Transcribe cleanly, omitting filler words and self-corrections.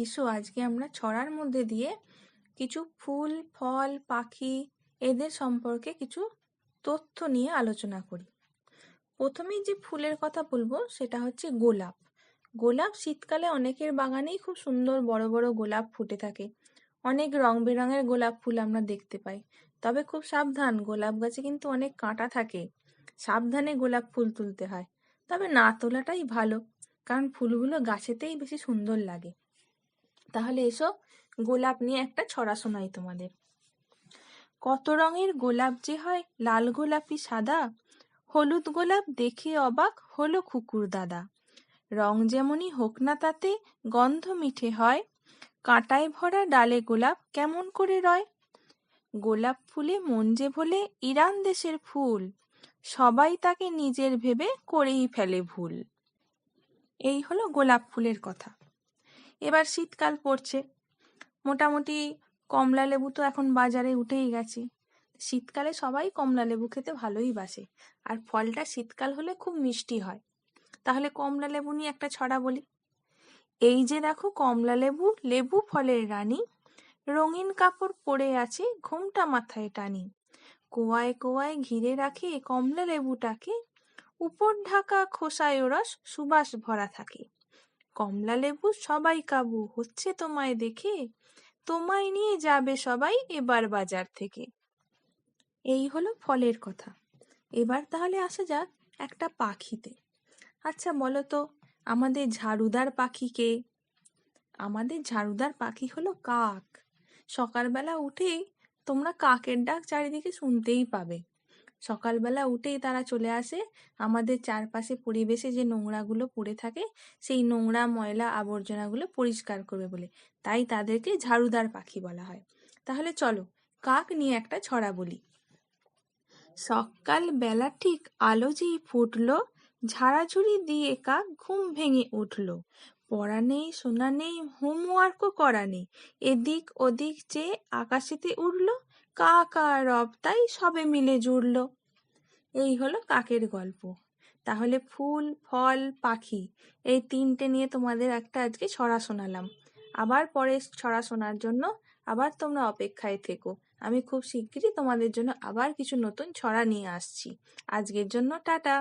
এসো আজকে আমরা ছড়ার মধ্যে দিয়ে কিছু ফুল, ফল, পাখি এদের সম্পর্কে কিছু তথ্য নিয়ে আলোচনা করি। প্রথমেই যে ফুলের কথা বলবো সেটা হচ্ছে গোলাপ। গোলাপ শীতকালে অনেকের বাগানেই খুব সুন্দর বড় বড় গোলাপ ফুটে থাকে। অনেক রং বেরঙের গোলাপ ফুল আমরা দেখতে পাই। তবে খুব সাবধান, গোলাপ গাছে কিন্তু অনেক কাঁটা থাকে। সাবধানে গোলাপ ফুল তুলতে হয়। তবে না তোলাটাই ভালো, কারণ ফুলগুলো গাছেতেই বেশি সুন্দর লাগে। তাহলে এসো গোলাপ নিয়ে একটা ছড়া শোনাই তোমাদের। কত রঙের গোলাপ যে হয়, লাল গোলাপি সাদা, হলুদ গোলাপ দেখে অবাক হলো কুকুর দাদা। রং যেমনই হোক না তাতে গন্ধ মিঠে হয়, কাঁটায় ভরা ডালে গোলাপ কেমন করে রয়। গোলাপ ফুলে মন যে ভোলে ইরান দেশের ফুল, সবাই তাকে নিজের ভেবে করেই ফেলে ভুল। এই হলো গোলাপ ফুলের কথা। এবার শীতকাল পড়ছে, মোটামুটি কমলা লেবু তো এখন বাজারে উঠেই গেছে। শীতকালে সবাই কমলা লেবু খেতে ভালোই বাসে, আর ফলটা শীতকাল হলে খুব মিষ্টি হয়। তাহলে কমলা লেবু নিয়ে একটা ছড়া বলি। এই যে দেখো কমলা লেবু, লেবু ফলের রানী, রঙিন কাপড় পরে আছে ঘোমটা মাথায় টানি। কোয়ায় কোয়ায় ঘিরে রাখে কমলা লেবুটাকে, উপর ঢাকা খোসায় রস সুবাস ভরা থাকে। কমলা লেবু সবাই কাবু হচ্ছে তোমায় দেখে, তোমায় নিয়ে যাবে সবাই এবার বাজার থেকে। এই হলো ফলের কথা। এবার তাহলে আসা যাক একটা পাখিতে। আচ্ছা বলো তো, আমাদের ঝাড়ুদার পাখি কে? আমাদের ঝাড়ুদার পাখি হলো কাক। সকালবেলা উঠেই তোমরা কাকের ডাক চারিদিকে শুনতেই পাবে। সকালবেলা উঠেই তারা চলে আসে আমাদের চারপাশে পরিবেশে যে নোংরাগুলো পড়ে থাকে সেই নোংরা ময়লা আবর্জনাগুলো পরিষ্কার করবে বলে, তাই তাদেরকে ঝাড়ুদার পাখি বলা হয়। তাহলে চলো কাক নিয়ে একটা ছড়া বলি। সকাল বেলা ঠিক আলো যেই ফুটলো, ঝাড়াঝুড়ি দিয়ে কাক ঘুম ভেঙে উঠলো। পড়া নেই শোনা নেই হোমওয়ার্কও করা নেই, এদিক ওদিক চেয়ে আকাশেতে উড়লো, কা কা রব তাই সবে মিলে জুড়লো। এই হলো কাকের গল্প। তাহলে ফুল, ফল, পাখি এই তিনটে নিয়ে তোমাদের একটা আজকে ছড়া শোনালাম। আবার পরে ছড়া শোনার জন্য আবার তোমরা অপেক্ষায় থেকো। আমি খুব শিগগিরই তোমাদের জন্য আবার কিছু নতুন ছড়া নিয়ে আসছি। আজকের জন্য টাটা।